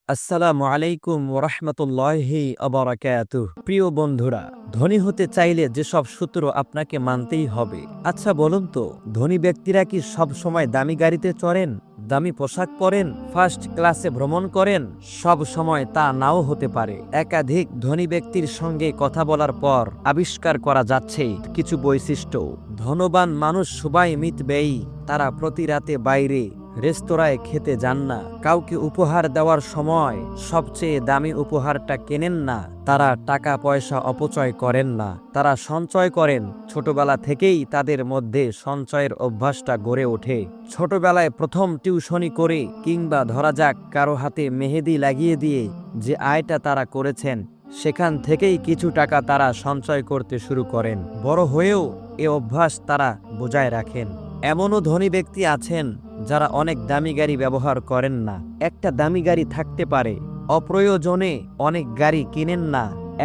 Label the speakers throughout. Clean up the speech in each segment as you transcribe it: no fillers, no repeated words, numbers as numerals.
Speaker 1: আসসালামু আলাইকুম ওরহমতুল্লাহি আবরাকাতুহ। প্রিয় বন্ধুরা, ধনী হতে চাইলে যেসব সূত্র আপনাকে মানতেই হবে। আচ্ছা বলুন তো, ধনী ব্যক্তিরা কি সব সময় দামি গাড়িতে চড়েন, দামি পোশাক পরেন, ফার্স্ট ক্লাসে ভ্রমণ করেন? সব সময় তা নাও হতে পারে। একাধিক ধনী ব্যক্তির সঙ্গে কথা বলার পর আবিষ্কার করা যাচ্ছে কিছু বৈশিষ্ট্য। ধনবান মানুষ সবাই মিতব্যয়ী। তারা প্রতি রাতে বাইরে রেস্তোরাঁয় খেতে যান না। কাউকে উপহার দেওয়ার সময় সবচেয়ে দামি উপহারটা কেনেন না। তারা টাকা পয়সা অপচয় করেন না, তারা সঞ্চয় করেন। ছোটবেলা থেকেই তাদের মধ্যে সঞ্চয়ের অভ্যাসটা গড়ে ওঠে। ছোটবেলায় প্রথম টিউশনি করে কিংবা ধরা যাক কারো হাতে মেহেদি লাগিয়ে দিয়ে যে আয়টা তারা করেছেন, সেখান থেকেই কিছু টাকা তারা সঞ্চয় করতে শুরু করেন। বড় হয়েও এ অভ্যাস তারা বজায় রাখেন। এমনও ধনী ব্যক্তি আছেন যারা অনেক দামি গাড়ি ব্যবহার করেন না। একটা দামি গাড়ি থাকতে পারে, অপ্রয়োজনে অনেক গাড়ি কিনেন না।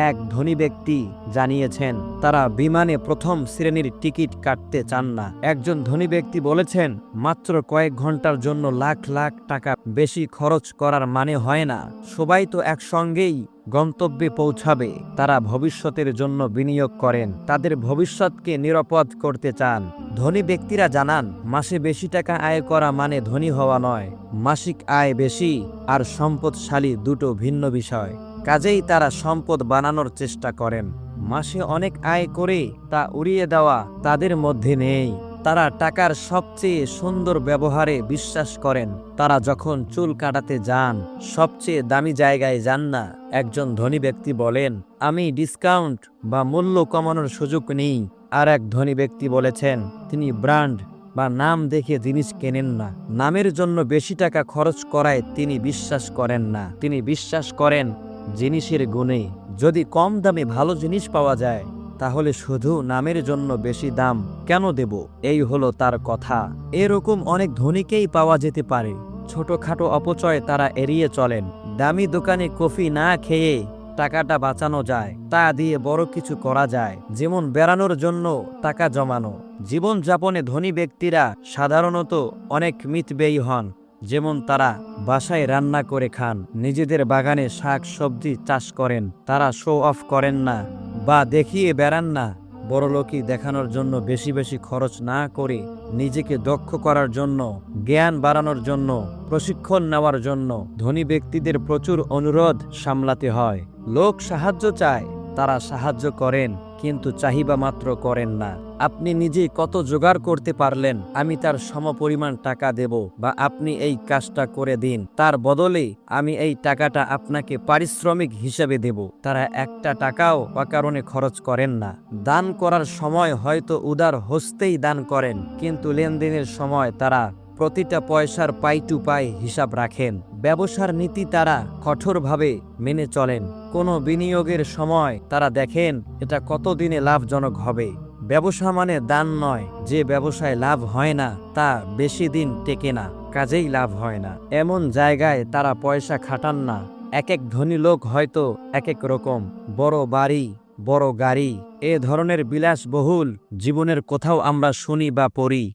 Speaker 1: এক ধনী ব্যক্তি জানিয়েছেন তারা বিমানে প্রথম শ্রেণীর টিকিট কাটতে চান না। একজন ধনী ব্যক্তি বলেছেন, মাত্র কয়েক ঘন্টার জন্য লাখ লাখ টাকা বেশি খরচ করার মানে হয় না। সবাই তো একসঙ্গেই গন্তব্যে পৌঁছাবে। তারা ভবিষ্যতের জন্য বিনিয়োগ করেন, তাদের ভবিষ্যৎকে নিরাপদ করতে চান। ধনী ব্যক্তিরা জানান, মাসে বেশি টাকা আয় করা মানে ধনী হওয়া নয়। মাসিক আয় বেশি আর সম্পদশালী দুটো ভিন্ন বিষয়। কাজেই তারা সম্পদ বানানোর চেষ্টা করেন। মাসে অনেক আয় করে তা উড়িয়ে দেওয়া তাদের মধ্যে নেই। তারা টাকার সবচেয়ে সুন্দর ব্যবহারে বিশ্বাস করেন। তারা যখন চুল কাটাতে যান, সবচেয়ে দামি জায়গায় যান না। একজন ধনী ব্যক্তি বলেন, আমি ডিসকাউন্ট বা মূল্য কমানোর সুযোগ নেই। আর এক ধনী ব্যক্তি বলেছেন, তিনি ব্র্যান্ড বা নাম দেখে জিনিস কেনেন না। নামের জন্য বেশি টাকা খরচ করায় তিনি বিশ্বাস করেন না। তিনি বিশ্বাস করেন জিনিসের গুণে। যদি কম দামে ভালো জিনিস পাওয়া যায়, তাহলে শুধু নামের জন্য বেশি দাম কেন দেব? এই হলো তার কথা। এরকম অনেক ধনীকেই পাওয়া যেতে পারে। ছোটখাটো অপচয় তারা এড়িয়ে চলেন। দামি দোকানে কফি না খেয়ে টাকাটা বাঁচানো যায়, তা দিয়ে বড় কিছু করা যায়, যেমন বেড়ানোর জন্য টাকা জমানো। জীবনযাপনে ধনী ব্যক্তিরা সাধারণত অনেক মিতব্যয়ী হন। যেমন তারা বাসায় রান্না করে খান, নিজেদের বাগানে শাক সবজি চাষ করেন। তারা শো অফ করেন না বা দেখিয়ে বেড়ান না। বড়লোকি দেখানোর জন্য বেশি বেশি খরচ না করে নিজেকে দক্ষ করার জন্য, জ্ঞান বাড়ানোর জন্য, প্রশিক্ষণ নেওয়ার জন্য ধনী ব্যক্তিদের প্রচুর অনুরোধ সামলাতে হয়। লোক সাহায্য চায়, তারা সাহায্য করেন, কিন্তু চাহিদা মাত্র করেন না। আপনি নিজে কত জোগাড় করতে পারলেন, আমি তার সমপরিমাণ টাকা দেব, বা আপনি এই কাজটা করে দিন, তার বদলে আমি এই টাকাটা আপনাকে পারিশ্রমিক হিসেবে দেব। তারা একটা টাকাও অকারণে খরচ করেন না। দান করার সময় হয়তো উদার হস্তেই দান করেন, কিন্তু লেনদেনের সময় তারা প্রতিটা পয়সার পাই টু পাই হিসাব রাখেন। ব্যবসার নীতি তারা কঠোরভাবে মেনে চলেন। কোনো বিনিয়োগের সময় তারা দেখেন এটা কতদিনে লাভজনক হবে। ব্যবসা মানে দান নয়। যে ব্যবসায় লাভ হয় না তা বেশি দিন টেকে না, কাজেই লাভ হয় না। এমন জায়গায় তারা পয়সা খাটান না। এক এক ধনী লোক হয়তো এক এক রকম, বড় বাড়ি, বড় গাড়ি, এ ধরনের বিলাসবহুল জীবনের কোথাও আমরা শুনি বা পড়ি।